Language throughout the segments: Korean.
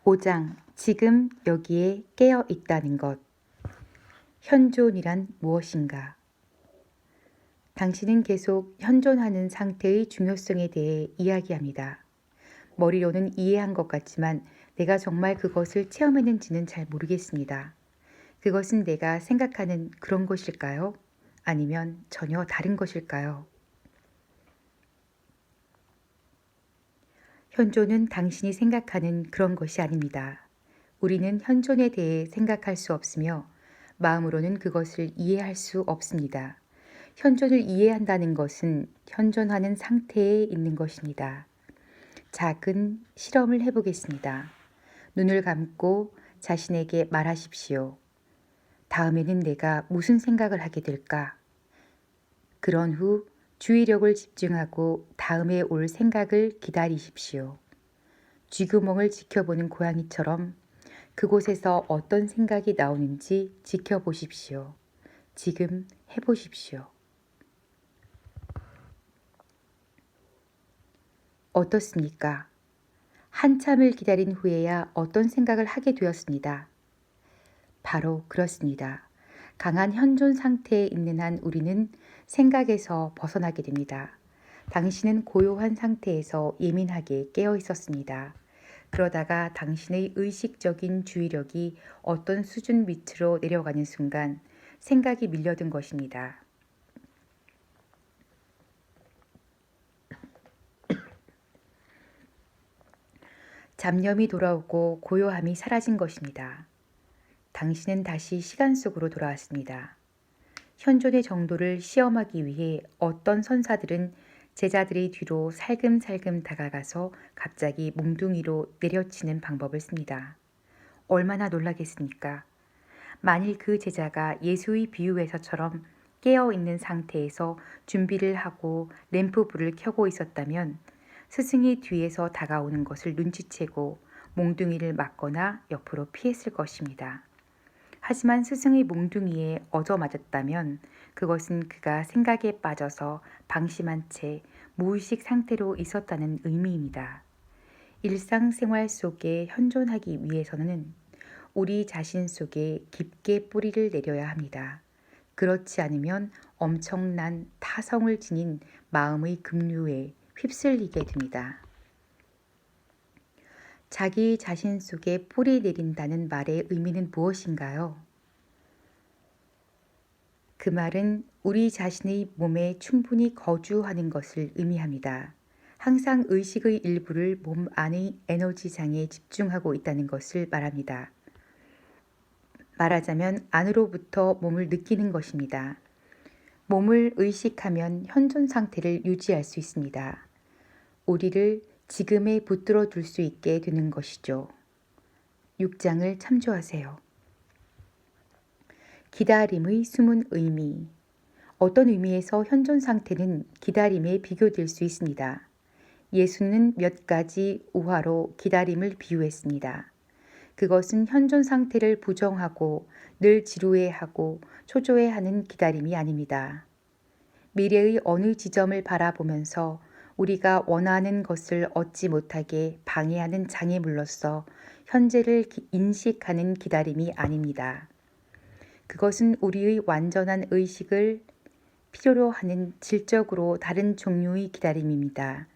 5장 지금 여기에 깨어 있다는 것. 현존이란 무엇인가? 당신은 계속 현존하는 상태의 중요성에 대해 이야기합니다. 머리로는 이해한 것 같지만 내가 정말 그것을 체험했는지는 잘 모르겠습니다. 그것은 내가 생각하는 그런 것일까요? 아니면 전혀 다른 것일까요? 현존은 당신이 생각하는 그런 것이 아닙니다. 우리는 현존에 대해 생각할 수 없으며 마음으로는 그것을 이해할 수 없습니다. 현존을 이해한다는 것은 현존하는 상태에 있는 것입니다. 작은 실험을 해보겠습니다. 눈을 감고 자신에게 말하십시오. 다음에는 내가 무슨 생각을 하게 될까? 그런 후 주의력을 집중하고 다음에 올 생각을 기다리십시오. 쥐구멍을 지켜보는 고양이처럼 그곳에서 어떤 생각이 나오는지 지켜보십시오. 지금 해보십시오. 어떻습니까? 한참을 기다린 후에야 어떤 생각을 하게 되었습니다. 바로 그렇습니다. 강한 현존 상태에 있는 한 우리는 생각에서 벗어나게 됩니다. 당신은 고요한 상태에서 예민하게 깨어 있었습니다. 그러다가 당신의 의식적인 주의력이 어떤 수준 밑으로 내려가는 순간 생각이 밀려든 것입니다. 잡념이 돌아오고 고요함이 사라진 것입니다. 당신은 다시 시간 속으로 돌아왔습니다. 현존의 정도를 시험하기 위해 어떤 선사들은 제자들의 뒤로 살금살금 다가가서 갑자기 몽둥이로 내려치는 방법을 씁니다. 얼마나 놀라겠습니까? 만일 그 제자가 예수의 비유에서처럼 깨어있는 상태에서 준비를 하고 램프불을 켜고 있었다면 스승이 뒤에서 다가오는 것을 눈치채고 몽둥이를 맞거나 옆으로 피했을 것입니다. 하지만 스승의 몽둥이에 얻어맞았다면 그것은 그가 생각에 빠져서 방심한 채 무의식 상태로 있었다는 의미입니다. 일상생활 속에 현존하기 위해서는 우리 자신 속에 깊게 뿌리를 내려야 합니다. 그렇지 않으면 엄청난 타성을 지닌 마음의 급류에 휩쓸리게 됩니다. 자기 자신 속에 뿌리 내린다는 말의 의미는 무엇인가요? 그 말은 우리 자신의 몸에 충분히 거주하는 것을 의미합니다. 항상 의식의 일부를 몸 안의 에너지장에 집중하고 있다는 것을 말합니다. 말하자면 안으로부터 몸을 느끼는 것입니다. 몸을 의식하면 현존 상태를 유지할 수 있습니다. 우리를 지금에 붙들어 둘 수 있게 되는 것이죠. 6장을 참조하세요. 기다림의 숨은 의미. 어떤 의미에서 현존 상태는 기다림에 비교될 수 있습니다. 예수는 몇 가지 우화로 기다림을 비유했습니다. 그것은 현존 상태를 부정하고 늘 지루해하고 초조해하는 기다림이 아닙니다. 미래의 어느 지점을 바라보면서 우리가 원하는 것을 얻지 못하게 방해하는 장애물로서 현재를 인식하는 기다림이 아닙니다. 그것은 우리의 완전한 의식을 필요로 하는 질적으로 다른 종류의 기다림입니다.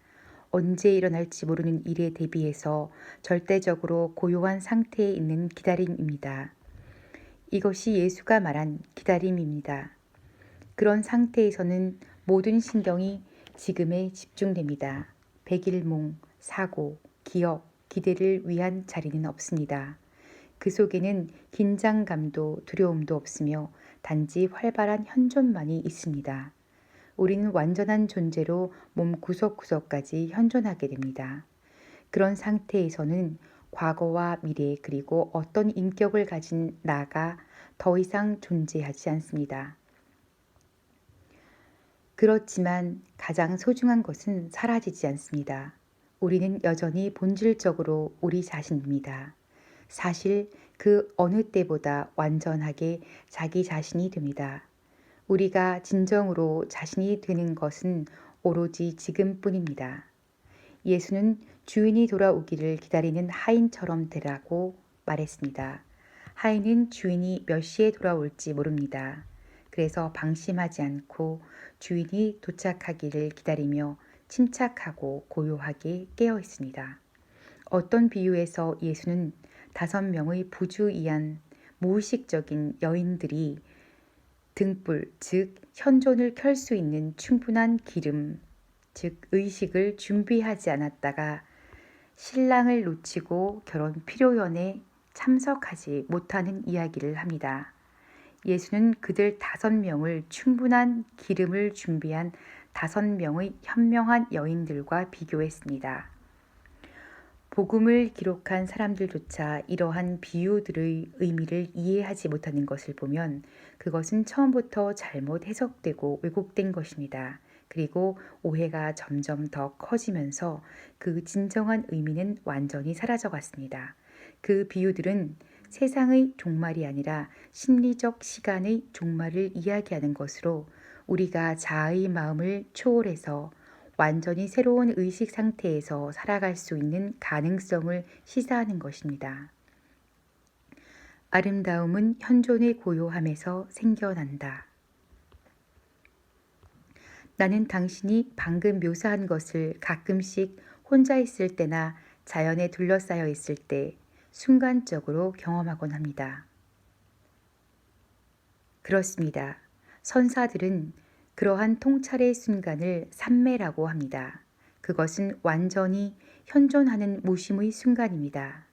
언제 일어날지 모르는 일에 대비해서 절대적으로 고요한 상태에 있는 기다림입니다. 이것이 예수가 말한 기다림입니다. 그런 상태에서는 모든 신경이 지금에 집중됩니다. 백일몽, 사고, 기억, 기대를 위한 자리는 없습니다. 그 속에는 긴장감도 두려움도 없으며 단지 활발한 현존만이 있습니다. 우리는 완전한 존재로 몸 구석구석까지 현존하게 됩니다. 그런 상태에서는 과거와 미래 그리고 어떤 인격을 가진 나가 더 이상 존재하지 않습니다. 그렇지만 가장 소중한 것은 사라지지 않습니다. 우리는 여전히 본질적으로 우리 자신입니다. 사실 그 어느 때보다 완전하게 자기 자신이 됩니다. 우리가 진정으로 자신이 되는 것은 오로지 지금뿐입니다. 예수는 주인이 돌아오기를 기다리는 하인처럼 되라고 말했습니다. 하인은 주인이 몇 시에 돌아올지 모릅니다. 그래서 방심하지 않고 주인이 도착하기를 기다리며 침착하고 고요하게 깨어 있습니다. 어떤 비유에서 예수는 5명의 부주의한 무의식적인 여인들이 등불, 즉 현존을 켤 수 있는 충분한 기름, 즉 의식을 준비하지 않았다가 신랑을 놓치고 결혼 피로연에 참석하지 못하는 이야기를 합니다. 예수는 그들 5명을 충분한 기름을 준비한 5명의 현명한 여인들과 비교했습니다. 복음을 기록한 사람들조차 이러한 비유들의 의미를 이해하지 못하는 것을 보면 그것은 처음부터 잘못 해석되고 왜곡된 것입니다. 그리고 오해가 점점 더 커지면서 그 진정한 의미는 완전히 사라져갔습니다. 그 비유들은 세상의 종말이 아니라 심리적 시간의 종말을 이야기하는 것으로 우리가 자아의 마음을 초월해서 완전히 새로운 의식 상태에서 살아갈 수 있는 가능성을 시사하는 것입니다. 아름다움은 현존의 고요함에서 생겨난다. 나는 당신이 방금 묘사한 것을 가끔씩 혼자 있을 때나 자연에 둘러싸여 있을 때 순간적으로 경험하곤 합니다. 그렇습니다. 선사들은 그러한 통찰의 순간을 삼매라고 합니다. 그것은 완전히 현존하는 무심의 순간입니다.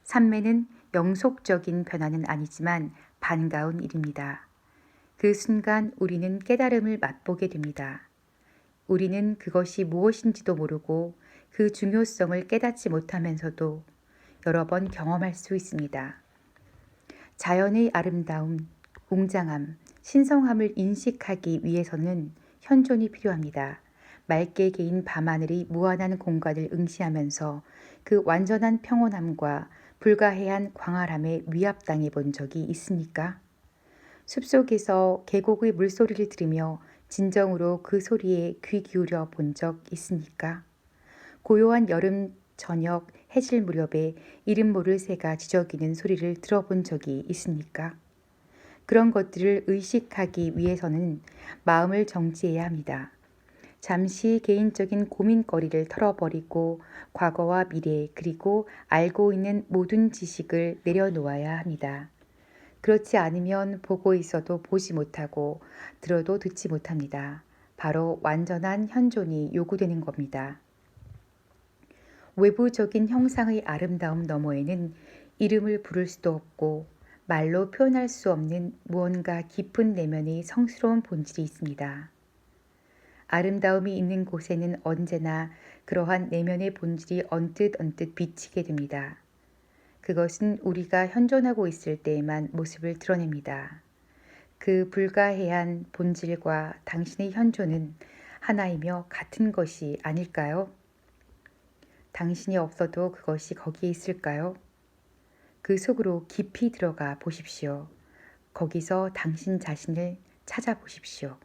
삼매는 영속적인 변화는 아니지만 반가운 일입니다. 그 순간 우리는 깨달음을 맛보게 됩니다. 우리는 그것이 무엇인지도 모르고 그 중요성을 깨닫지 못하면서도 여러 번 경험할 수 있습니다. 자연의 아름다움, 웅장함, 신성함을 인식하기 위해서는 현존이 필요합니다. 맑게 개인 밤하늘이 무한한 공간을 응시하면서 그 완전한 평온함과 불가해한 광활함에 위압당해 본 적이 있습니까? 숲속에서 계곡의 물소리를 들으며 진정으로 그 소리에 귀 기울여 본 적 있습니까? 고요한 여름 저녁 해질 무렵에 이름 모를 새가 지저귀는 소리를 들어본 적이 있습니까? 그런 것들을 의식하기 위해서는 마음을 정지해야 합니다. 잠시 개인적인 고민거리를 털어버리고 과거와 미래 그리고 알고 있는 모든 지식을 내려놓아야 합니다. 그렇지 않으면 보고 있어도 보지 못하고 들어도 듣지 못합니다. 바로 완전한 현존이 요구되는 겁니다. 외부적인 형상의 아름다움 너머에는 이름을 부를 수도 없고 말로 표현할 수 없는 무언가 깊은 내면의 성스러운 본질이 있습니다. 아름다움이 있는 곳에는 언제나 그러한 내면의 본질이 언뜻 비치게 됩니다. 그것은 우리가 현존하고 있을 때에만 모습을 드러냅니다. 그 불가해한 본질과 당신의 현존은 하나이며 같은 것이 아닐까요? 당신이 없어도 그것이 거기에 있을까요? 그 속으로 깊이 들어가 보십시오. 거기서 당신 자신을 찾아보십시오.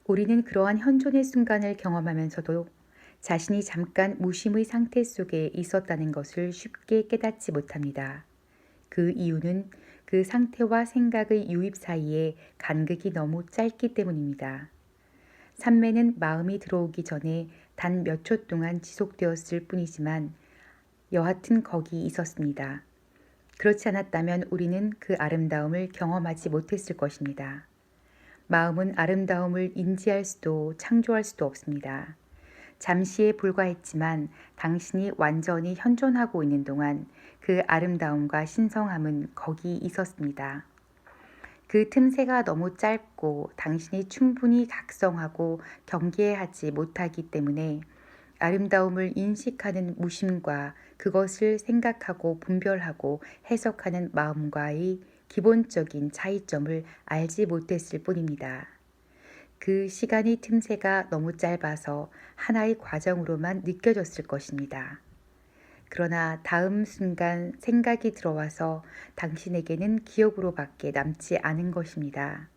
우리는 그러한 현존의 순간을 경험하면서도 자신이 잠깐 무심의 상태 속에 있었다는 것을 쉽게 깨닫지 못합니다. 그 이유는 그 상태와 생각의 유입 사이에 간극이 너무 짧기 때문입니다. 삼매는 마음이 들어오기 전에 단 몇 초 동안 지속되었을 뿐이지만 여하튼 거기 있었습니다. 그렇지 않았다면 우리는 그 아름다움을 경험하지 못했을 것입니다. 마음은 아름다움을 인지할 수도 창조할 수도 없습니다. 잠시에 불과했지만 당신이 완전히 현존하고 있는 동안 그 아름다움과 신성함은 거기 있었습니다. 그 틈새가 너무 짧고 당신이 충분히 각성하고 경계하지 못하기 때문에 아름다움을 인식하는 무심과 그것을 생각하고 분별하고 해석하는 마음과의 기본적인 차이점을 알지 못했을 뿐입니다. 그 시간의 틈새가 너무 짧아서 하나의 과정으로만 느껴졌을 것입니다. 그러나 다음 순간 생각이 들어와서 당신에게는 기억으로밖에 남지 않은 것입니다.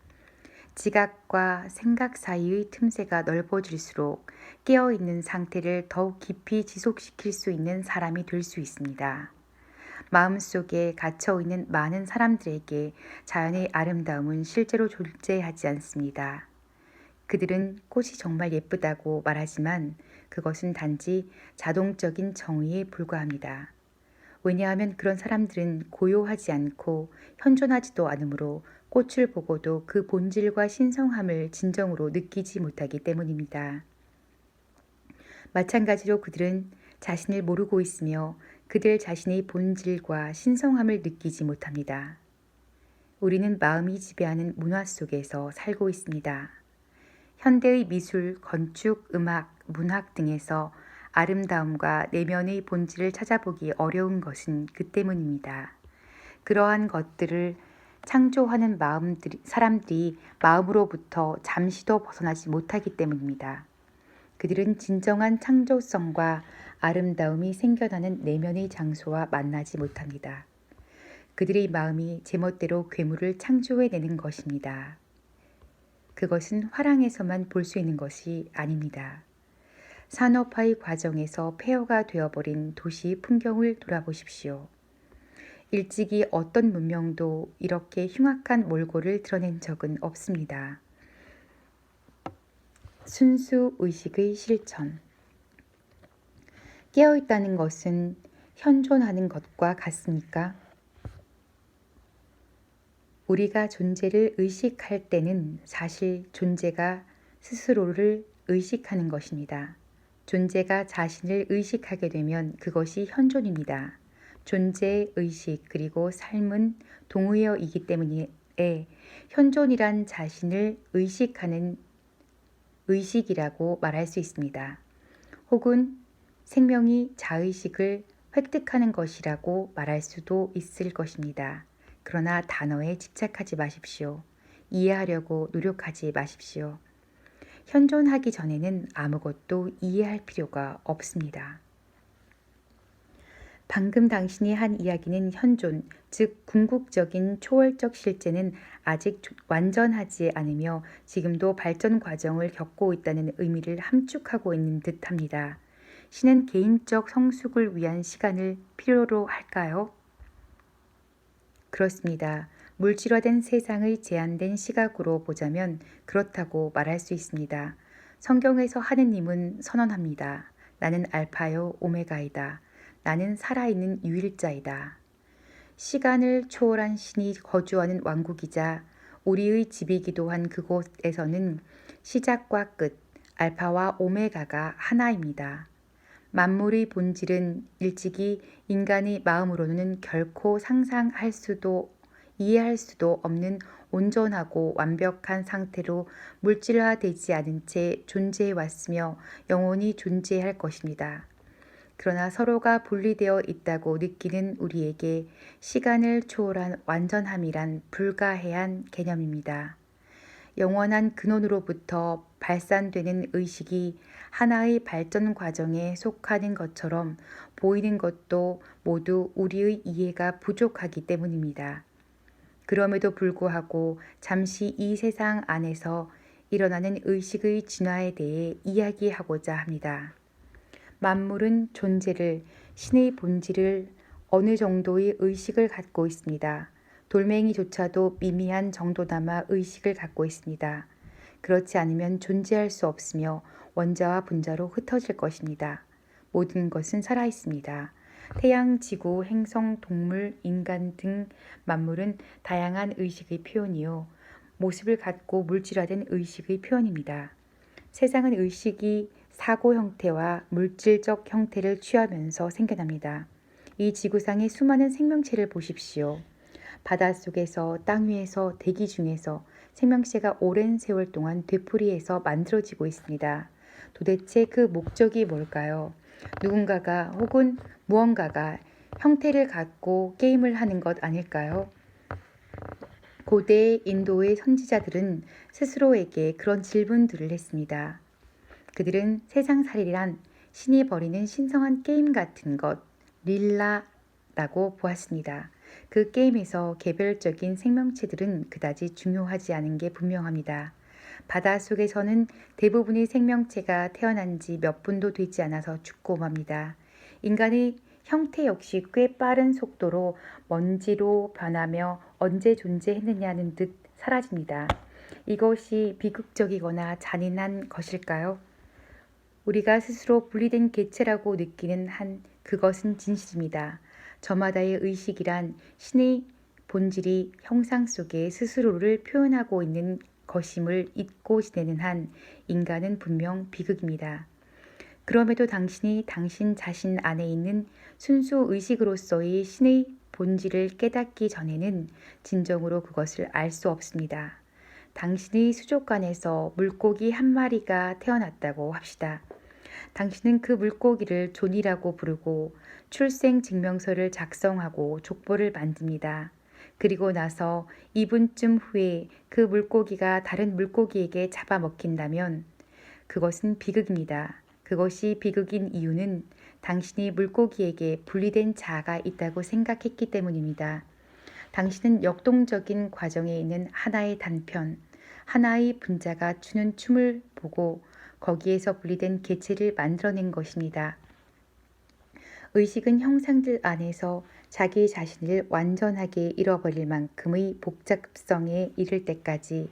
지각과 생각 사이의 틈새가 넓어질수록 깨어있는 상태를 더욱 깊이 지속시킬 수 있는 사람이 될 수 있습니다. 마음속에 갇혀있는 많은 사람들에게 자연의 아름다움은 실제로 존재하지 않습니다. 그들은 꽃이 정말 예쁘다고 말하지만 그것은 단지 자동적인 정의에 불과합니다. 왜냐하면 그런 사람들은 고요하지 않고 현존하지도 않으므로 꽃을 보고도 그 본질과 신성함을 진정으로 느끼지 못하기 때문입니다. 마찬가지로 그들은 자신을 모르고 있으며 그들 자신의 본질과 신성함을 느끼지 못합니다. 우리는 마음이 지배하는 문화 속에서 살고 있습니다. 현대의 미술, 건축, 음악, 문학 등에서 아름다움과 내면의 본질을 찾아보기 어려운 것은 그 때문입니다. 그러한 것들을 창조하는 사람들이 마음으로부터 잠시도 벗어나지 못하기 때문입니다. 그들은 진정한 창조성과 아름다움이 생겨나는 내면의 장소와 만나지 못합니다. 그들의 마음이 제멋대로 괴물을 창조해내는 것입니다. 그것은 화랑에서만 볼 수 있는 것이 아닙니다. 산업화의 과정에서 폐허가 되어버린 도시의 풍경을 돌아보십시오. 일찍이 어떤 문명도 이렇게 흉악한 몰골을 드러낸 적은 없습니다. 순수 의식의 실천. 깨어있다는 것은 현존하는 것과 같습니까? 우리가 존재를 의식할 때는 사실 존재가 스스로를 의식하는 것입니다. 존재가 자신을 의식하게 되면 그것이 현존입니다. 존재의 의식 그리고 삶은 동의어이기 때문에 현존이란 자신을 의식하는 의식이라고 말할 수 있습니다. 혹은 생명이 자의식을 획득하는 것이라고 말할 수도 있을 것입니다. 그러나 단어에 집착하지 마십시오. 이해하려고 노력하지 마십시오. 현존하기 전에는 아무것도 이해할 필요가 없습니다. 방금 당신이 한 이야기는 현존, 즉 궁극적인 초월적 실제는 아직 완전하지 않으며 지금도 발전 과정을 겪고 있다는 의미를 함축하고 있는 듯합니다. 신은 개인적 성숙을 위한 시간을 필요로 할까요? 그렇습니다. 물질화된 세상의 제한된 시각으로 보자면 그렇다고 말할 수 있습니다. 성경에서 하느님은 선언합니다. 나는 알파요 오메가이다. 나는 살아있는 유일자이다. 시간을 초월한 신이 거주하는 왕국이자 우리의 집이기도 한 그곳에서는 시작과 끝, 알파와 오메가가 하나입니다. 만물의 본질은 일찍이 인간의 마음으로는 결코 상상할 수도 이해할 수도 없는 온전하고 완벽한 상태로 물질화되지 않은 채 존재해 왔으며 영원히 존재할 것입니다. 그러나 서로가 분리되어 있다고 느끼는 우리에게 시간을 초월한 완전함이란 불가해한 개념입니다. 영원한 근원으로부터 발산되는 의식이 하나의 발전 과정에 속하는 것처럼 보이는 것도 모두 우리의 이해가 부족하기 때문입니다. 그럼에도 불구하고 잠시 이 세상 안에서 일어나는 의식의 진화에 대해 이야기하고자 합니다. 만물은 존재를, 신의 본질을 어느 정도의 의식을 갖고 있습니다. 돌멩이조차도 미미한 정도나마 의식을 갖고 있습니다. 그렇지 않으면 존재할 수 없으며 원자와 분자로 흩어질 것입니다. 모든 것은 살아있습니다. 태양, 지구, 행성, 동물, 인간 등 만물은 다양한 의식의 표현이요. 모습을 갖고 물질화된 의식의 표현입니다. 세상은 의식이 사고 형태와 물질적 형태를 취하면서 생겨납니다. 이 지구상의 수많은 생명체를 보십시오. 바닷속에서, 땅 위에서, 대기 중에서 생명체가 오랜 세월 동안 되풀이해서 만들어지고 있습니다. 도대체 그 목적이 뭘까요? 누군가가 혹은 무언가가 형태를 갖고 게임을 하는 것 아닐까요? 고대 인도의 선지자들은 스스로에게 그런 질문들을 했습니다. 그들은 세상살이란 신이 벌이는 신성한 게임 같은 것, 릴라라고 보았습니다. 그 게임에서 개별적인 생명체들은 그다지 중요하지 않은 게 분명합니다. 바닷속에서는 대부분의 생명체가 태어난 지 몇 분도 되지 않아서 죽고 맙니다. 인간의 형태 역시 꽤 빠른 속도로 먼지로 변하며 언제 존재했느냐는 듯 사라집니다. 이것이 비극적이거나 잔인한 것일까요? 우리가 스스로 분리된 개체라고 느끼는 한 그것은 진실입니다. 저마다의 의식이란 신의 본질이 형상 속에 스스로를 표현하고 있는 것임을 잊고 지내는 한 인간은 분명 비극입니다. 그럼에도 당신이 당신 자신 안에 있는 순수 의식으로서의 신의 본질을 깨닫기 전에는 진정으로 그것을 알 수 없습니다. 당신의 수족관에서 물고기 한 마리가 태어났다고 합시다. 당신은 그 물고기를 존이라고 부르고 출생 증명서를 작성하고 족보를 만듭니다. 그리고 나서 2분쯤 후에 그 물고기가 다른 물고기에게 잡아먹힌다면 그것은 비극입니다. 그것이 비극인 이유는 당신이 물고기에게 분리된 자아가 있다고 생각했기 때문입니다. 당신은 역동적인 과정에 있는 하나의 단편, 하나의 분자가 추는 춤을 보고 거기에서 분리된 개체를 만들어낸 것입니다. 의식은 형상들 안에서 자기 자신을 완전하게 잃어버릴 만큼의 복잡성에 이를 때까지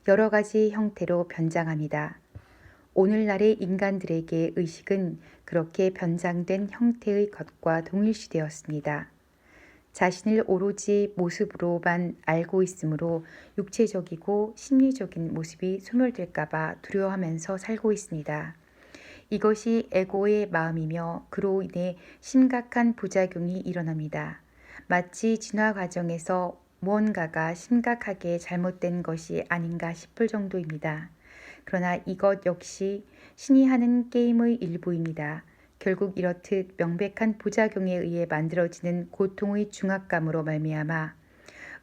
여러 가지 형태로 변장합니다. 오늘날의 인간들에게 의식은 그렇게 변장된 형태의 것과 동일시되었습니다. 자신을 오로지 모습으로만 알고 있으므로 육체적이고 심리적인 모습이 소멸될까봐 두려워하면서 살고 있습니다. 이것이 에고의 마음이며 그로 인해 심각한 부작용이 일어납니다. 마치 진화 과정에서 무언가가 심각하게 잘못된 것이 아닌가 싶을 정도입니다. 그러나 이것 역시 신이 하는 게임의 일부입니다. 결국 이렇듯 명백한 부작용에 의해 만들어지는 고통의 중압감으로 말미암아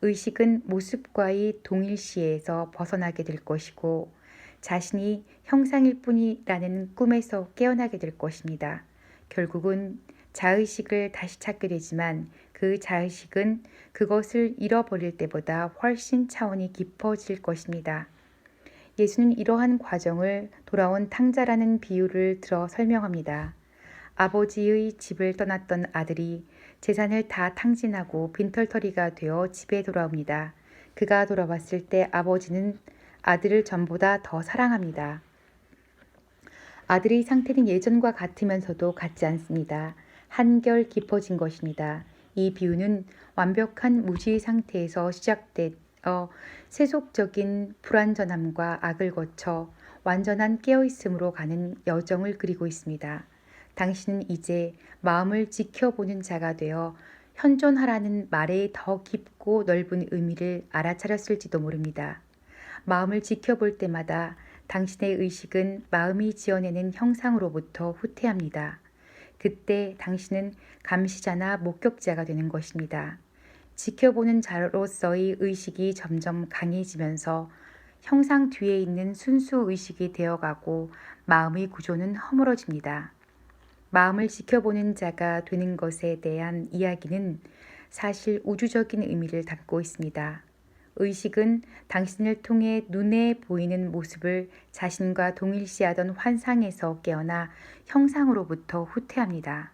의식은 모습과의 동일시에서 벗어나게 될 것이고 자신이 형상일 뿐이라는 꿈에서 깨어나게 될 것입니다. 결국은 자의식을 다시 찾게 되지만 그 자의식은 그것을 잃어버릴 때보다 훨씬 차원이 깊어질 것입니다. 예수는 이러한 과정을 돌아온 탕자라는 비유를 들어 설명합니다. 아버지의 집을 떠났던 아들이 재산을 다 탕진하고 빈털터리가 되어 집에 돌아옵니다. 그가 돌아왔을 때 아버지는 아들을 전보다 더 사랑합니다. 아들의 상태는 예전과 같으면서도 같지 않습니다. 한결 깊어진 것입니다. 이 비유는 완벽한 무지의 상태에서 시작되어 세속적인 불완전함과 악을 거쳐 완전한 깨어있음으로 가는 여정을 그리고 있습니다. 당신은 이제 마음을 지켜보는 자가 되어 현존하라는 말의 더 깊고 넓은 의미를 알아차렸을지도 모릅니다. 마음을 지켜볼 때마다 당신의 의식은 마음이 지어내는 형상으로부터 후퇴합니다. 그때 당신은 감시자나 목격자가 되는 것입니다. 지켜보는 자로서의 의식이 점점 강해지면서 형상 뒤에 있는 순수 의식이 되어가고 마음의 구조는 허물어집니다. 마음을 지켜보는 자가 되는 것에 대한 이야기는 사실 우주적인 의미를 담고 있습니다. 의식은 당신을 통해 눈에 보이는 모습을 자신과 동일시하던 환상에서 깨어나 형상으로부터 후퇴합니다.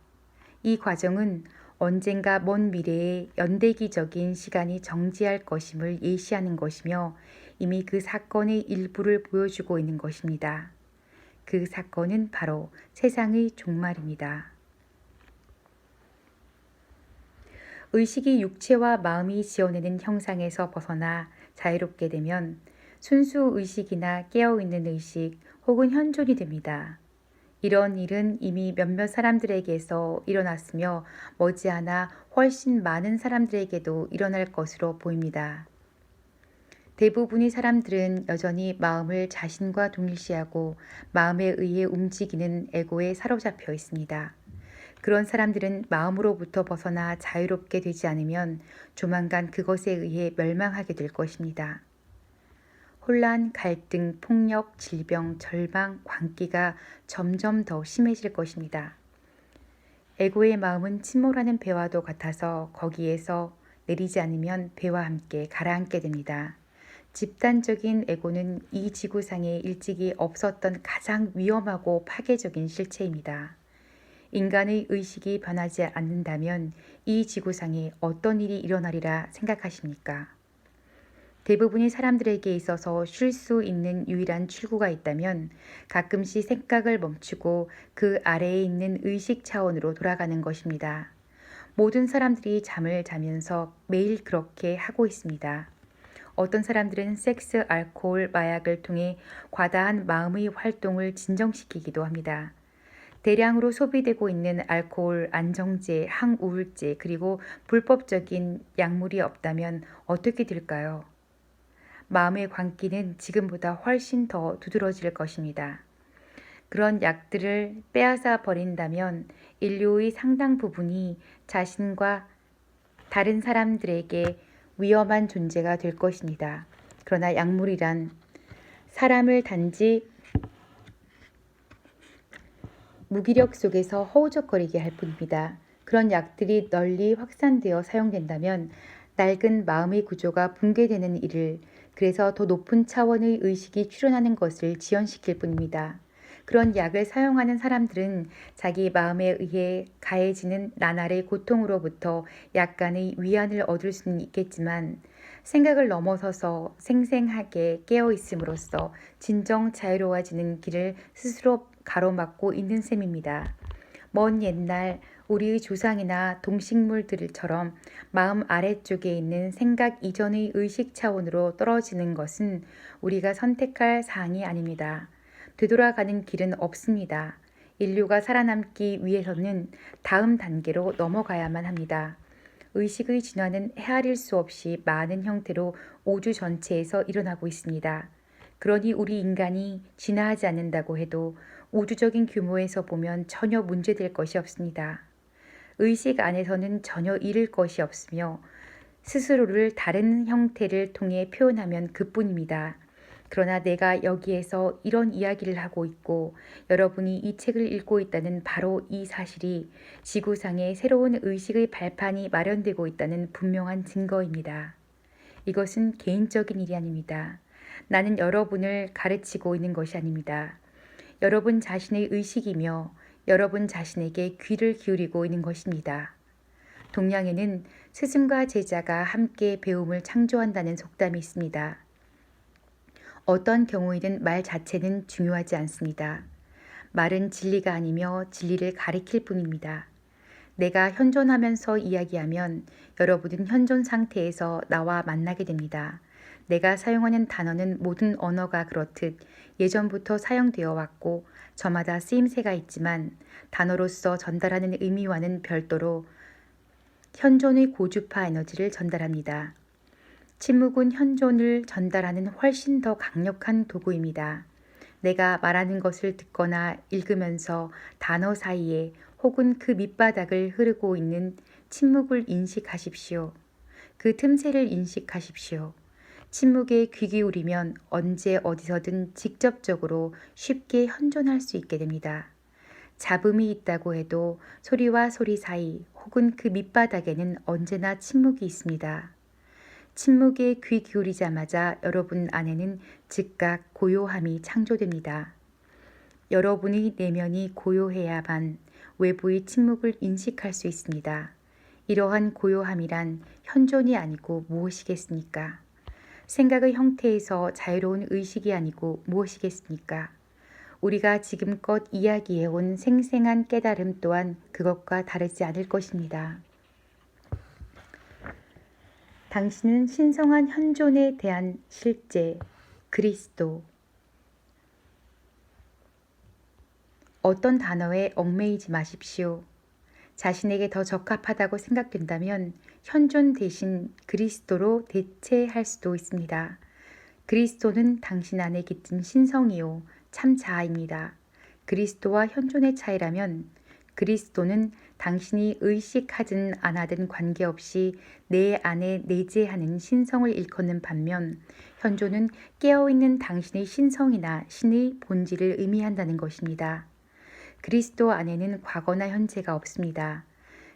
이 과정은 언젠가 먼 미래에 연대기적인 시간이 정지할 것임을 예시하는 것이며 이미 그 사건의 일부를 보여주고 있는 것입니다. 그 사건은 바로 세상의 종말입니다. 의식이 육체와 마음이 지어내는 형상에서 벗어나 자유롭게 되면 순수 의식이나 깨어있는 의식 혹은 현존이 됩니다. 이런 일은 이미 몇몇 사람들에게서 일어났으며 머지않아 훨씬 많은 사람들에게도 일어날 것으로 보입니다. 대부분의 사람들은 여전히 마음을 자신과 동일시하고 마음에 의해 움직이는 에고에 사로잡혀 있습니다. 그런 사람들은 마음으로부터 벗어나 자유롭게 되지 않으면 조만간 그것에 의해 멸망하게 될 것입니다. 혼란, 갈등, 폭력, 질병, 절망, 광기가 점점 더 심해질 것입니다. 에고의 마음은 침몰하는 배와도 같아서 거기에서 내리지 않으면 배와 함께 가라앉게 됩니다. 집단적인 에고는 이 지구상에 일찍이 없었던 가장 위험하고 파괴적인 실체입니다. 인간의 의식이 변하지 않는다면 이 지구상에 어떤 일이 일어나리라 생각하십니까? 대부분의 사람들에게 있어서 쉴 수 있는 유일한 출구가 있다면 가끔씩 생각을 멈추고 그 아래에 있는 의식 차원으로 돌아가는 것입니다. 모든 사람들이 잠을 자면서 매일 그렇게 하고 있습니다. 어떤 사람들은 섹스, 알코올, 마약을 통해 과다한 마음의 활동을 진정시키기도 합니다. 대량으로 소비되고 있는 알코올, 안정제, 항우울제, 그리고 불법적인 약물이 없다면 어떻게 될까요? 마음의 광기는 지금보다 훨씬 더 두드러질 것입니다. 그런 약들을 빼앗아 버린다면 인류의 상당 부분이 자신과 다른 사람들에게 위험한 존재가 될 것입니다. 그러나 약물이란 사람을 단지 무기력 속에서 허우적거리게 할 뿐입니다. 그런 약들이 널리 확산되어 사용된다면 낡은 마음의 구조가 붕괴되는 일을, 그래서 더 높은 차원의 의식이 출현하는 것을 지연시킬 뿐입니다. 그런 약을 사용하는 사람들은 자기 마음에 의해 가해지는 나날의 고통으로부터 약간의 위안을 얻을 수는 있겠지만 생각을 넘어서서 생생하게 깨어 있음으로써 진정 자유로워지는 길을 스스로 가로막고 있는 셈입니다. 먼 옛날 우리의 조상이나 동식물들처럼 마음 아래쪽에 있는 생각 이전의 의식 차원으로 떨어지는 것은 우리가 선택할 사항이 아닙니다. 되돌아가는 길은 없습니다. 인류가 살아남기 위해서는 다음 단계로 넘어가야만 합니다. 의식의 진화는 헤아릴 수 없이 많은 형태로 우주 전체에서 일어나고 있습니다. 그러니 우리 인간이 진화하지 않는다고 해도 우주적인 규모에서 보면 전혀 문제될 것이 없습니다. 의식 안에서는 전혀 잃을 것이 없으며 스스로를 다른 형태를 통해 표현하면 그뿐입니다. 그러나 내가 여기에서 이런 이야기를 하고 있고 여러분이 이 책을 읽고 있다는 바로 이 사실이 지구상에 새로운 의식의 발판이 마련되고 있다는 분명한 증거입니다. 이것은 개인적인 일이 아닙니다. 나는 여러분을 가르치고 있는 것이 아닙니다. 여러분 자신의 의식이며 여러분 자신에게 귀를 기울이고 있는 것입니다. 동양에는 스승과 제자가 함께 배움을 창조한다는 속담이 있습니다. 어떤 경우이든 말 자체는 중요하지 않습니다. 말은 진리가 아니며 진리를 가리킬 뿐입니다. 내가 현존하면서 이야기하면 여러분은 현존 상태에서 나와 만나게 됩니다. 내가 사용하는 단어는 모든 언어가 그렇듯 예전부터 사용되어 왔고 저마다 쓰임새가 있지만 단어로서 전달하는 의미와는 별도로 현존의 고주파 에너지를 전달합니다. 침묵은 현존을 전달하는 훨씬 더 강력한 도구입니다. 내가 말하는 것을 듣거나 읽으면서 단어 사이에 혹은 그 밑바닥을 흐르고 있는 침묵을 인식하십시오. 그 틈새를 인식하십시오. 침묵에 귀 기울이면 언제 어디서든 직접적으로 쉽게 현존할 수 있게 됩니다. 잡음이 있다고 해도 소리와 소리 사이 혹은 그 밑바닥에는 언제나 침묵이 있습니다. 침묵에 귀 기울이자마자 여러분 안에는 즉각 고요함이 창조됩니다. 여러분의 내면이 고요해야만 외부의 침묵을 인식할 수 있습니다. 이러한 고요함이란 현존이 아니고 무엇이겠습니까? 생각의 형태에서 자유로운 의식이 아니고 무엇이겠습니까? 우리가 지금껏 이야기해온 생생한 깨달음 또한 그것과 다르지 않을 것입니다. 당신은 신성한 현존에 대한 실제, 그리스도, 어떤 단어에 얽매이지 마십시오. 자신에게 더 적합하다고 생각된다면 현존 대신 그리스도로 대체할 수도 있습니다. 그리스도는 당신 안에 깃든 신성이요 참 자아입니다. 그리스도와 현존의 차이라면 그리스도는 당신이 의식하든 안 하든 관계없이 내 안에 내재하는 신성을 일컫는 반면 현존은 깨어있는 당신의 신성이나 신의 본질을 의미한다는 것입니다. 그리스도 안에는 과거나 현재가 없습니다.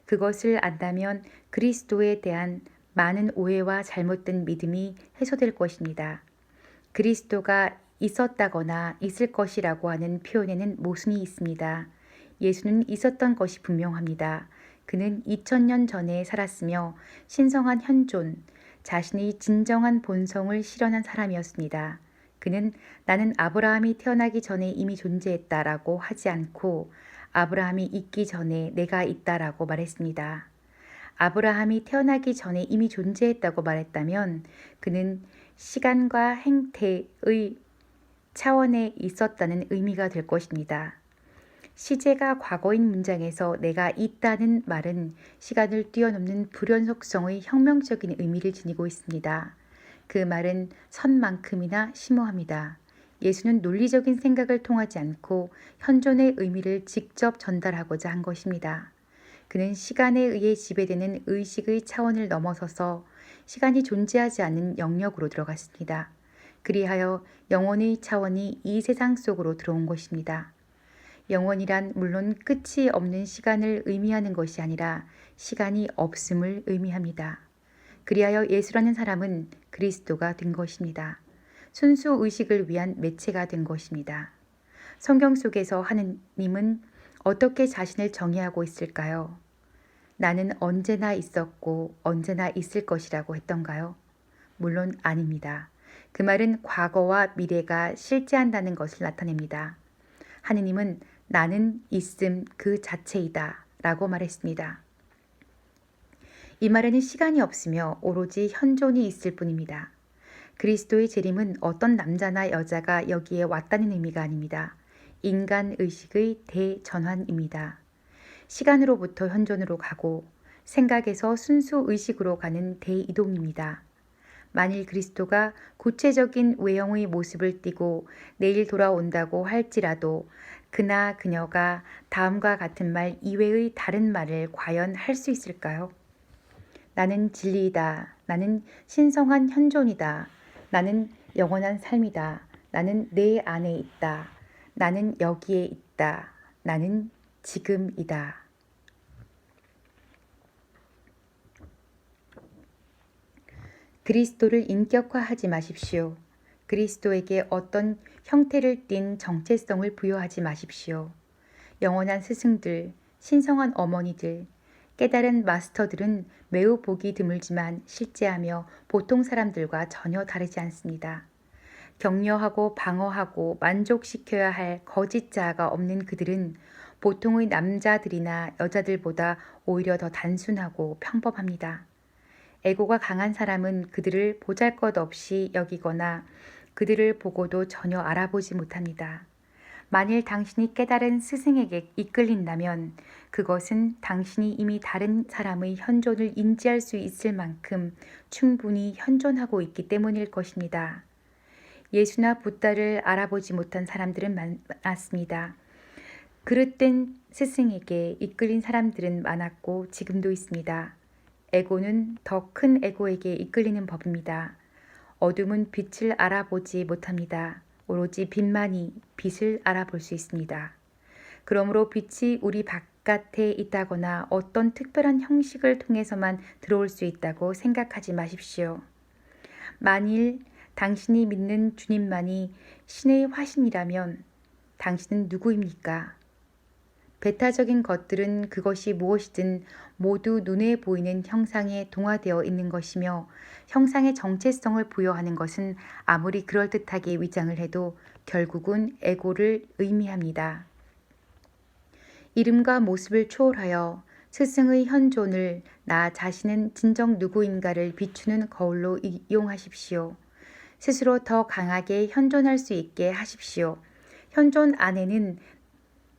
그것을 안다면 그리스도에 대한 많은 오해와 잘못된 믿음이 해소될 것입니다. 그리스도가 있었다거나 있을 것이라고 하는 표현에는 모순이 있습니다. 예수는 있었던 것이 분명합니다. 그는 2000년 전에 살았으며 신성한 현존, 자신의 진정한 본성을 실현한 사람이었습니다. 그는 나는 아브라함이 태어나기 전에 이미 존재했다라고 하지 않고 아브라함이 있기 전에 내가 있다라고 말했습니다. 아브라함이 태어나기 전에 이미 존재했다고 말했다면 그는 시간과 행태의 차원에 있었다는 의미가 될 것입니다. 시제가 과거인 문장에서 내가 있다는 말은 시간을 뛰어넘는 불연속성의 혁명적인 의미를 지니고 있습니다. 그 말은 선만큼이나 심오합니다. 예수는 논리적인 생각을 통하지 않고 현존의 의미를 직접 전달하고자 한 것입니다. 그는 시간에 의해 지배되는 의식의 차원을 넘어서서 시간이 존재하지 않는 영역으로 들어갔습니다. 그리하여 영원의 차원이 이 세상 속으로 들어온 것입니다. 영원이란 물론 끝이 없는 시간을 의미하는 것이 아니라 시간이 없음을 의미합니다. 그리하여 예수라는 사람은 그리스도가 된 것입니다. 순수 의식을 위한 매체가 된 것입니다. 성경 속에서 하느님은 어떻게 자신을 정의하고 있을까요? 나는 언제나 있었고 언제나 있을 것이라고 했던가요? 물론 아닙니다. 그 말은 과거와 미래가 실제한다는 것을 나타냅니다. 하느님은 나는 있음 그 자체이다 라고 말했습니다. 이 말에는 시간이 없으며 오로지 현존이 있을 뿐입니다. 그리스도의 재림은 어떤 남자나 여자가 여기에 왔다는 의미가 아닙니다. 인간 의식의 대전환입니다. 시간으로부터 현존으로 가고 생각에서 순수 의식으로 가는 대이동입니다. 만일 그리스도가 구체적인 외형의 모습을 띠고 내일 돌아온다고 할지라도 그나 그녀가 다음과 같은 말 이외의 다른 말을 과연 할 수 있을까요? 나는 진리이다. 나는 신성한 현존이다. 나는 영원한 삶이다. 나는 내 안에 있다. 나는 여기에 있다. 나는 지금이다. 그리스도를 인격화하지 마십시오. 그리스도에게 어떤 형태를 띤 정체성을 부여하지 마십시오. 영원한 스승들, 신성한 어머니들, 깨달은 마스터들은 매우 보기 드물지만 실제하며 보통 사람들과 전혀 다르지 않습니다. 격려하고 방어하고 만족시켜야 할 거짓 자아가 없는 그들은 보통의 남자들이나 여자들보다 오히려 더 단순하고 평범합니다. 에고가 강한 사람은 그들을 보잘것없이 여기거나 그들을 보고도 전혀 알아보지 못합니다. 만일 당신이 깨달은 스승에게 이끌린다면 그것은 당신이 이미 다른 사람의 현존을 인지할 수 있을 만큼 충분히 현존하고 있기 때문일 것입니다. 예수나 붓다를 알아보지 못한 사람들은 많았습니다. 그릇된 스승에게 이끌린 사람들은 많았고 지금도 있습니다. 에고는 더 큰 에고에게 이끌리는 법입니다. 어둠은 빛을 알아보지 못합니다. 오로지 빛만이 빛을 알아볼 수 있습니다. 그러므로 빛이 우리 바깥에 있다거나 어떤 특별한 형식을 통해서만 들어올 수 있다고 생각하지 마십시오. 만일 당신이 믿는 주님만이 신의 화신이라면 당신은 누구입니까? 배타적인 것들은 그것이 무엇이든 모두 눈에 보이는 형상에 동화되어 있는 것이며 형상의 정체성을 부여하는 것은 아무리 그럴듯하게 위장을 해도 결국은 에고를 의미합니다. 이름과 모습을 초월하여 스승의 현존을 나 자신은 진정 누구인가를 비추는 거울로 이용하십시오. 스스로 더 강하게 현존할 수 있게 하십시오. 현존 안에는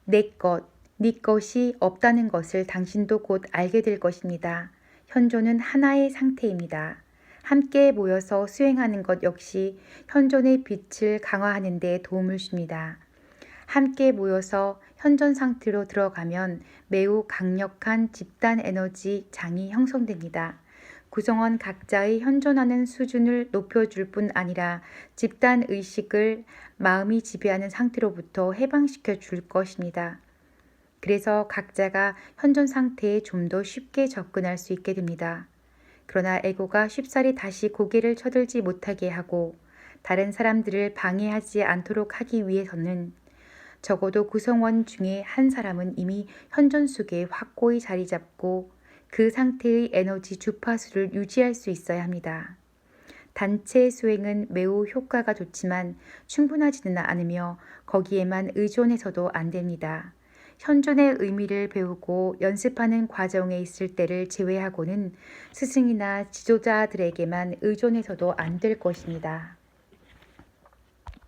내 것, 네 것이 없다는 것을 당신도 곧 알게 될 것입니다. 현존은 하나의 상태입니다. 함께 모여서 수행하는 것 역시 현존의 빛을 강화하는 데 도움을 줍니다. 함께 모여서 현존 상태로 들어가면 매우 강력한 집단 에너지 장이 형성됩니다. 구성원 각자의 현존하는 수준을 높여줄 뿐 아니라 집단 의식을 마음이 지배하는 상태로부터 해방시켜 줄 것입니다. 그래서 각자가 현존 상태에 좀 더 쉽게 접근할 수 있게 됩니다. 그러나 에고가 쉽사리 다시 고개를 쳐들지 못하게 하고 다른 사람들을 방해하지 않도록 하기 위해서는 적어도 구성원 중에 한 사람은 이미 현존 속에 확고히 자리 잡고 그 상태의 에너지 주파수를 유지할 수 있어야 합니다. 단체 수행은 매우 효과가 좋지만 충분하지는 않으며 거기에만 의존해서도 안 됩니다. 현존의 의미를 배우고 연습하는 과정에 있을 때를 제외하고는 스승이나 지도자들에게만 의존해서도 안 될 것입니다.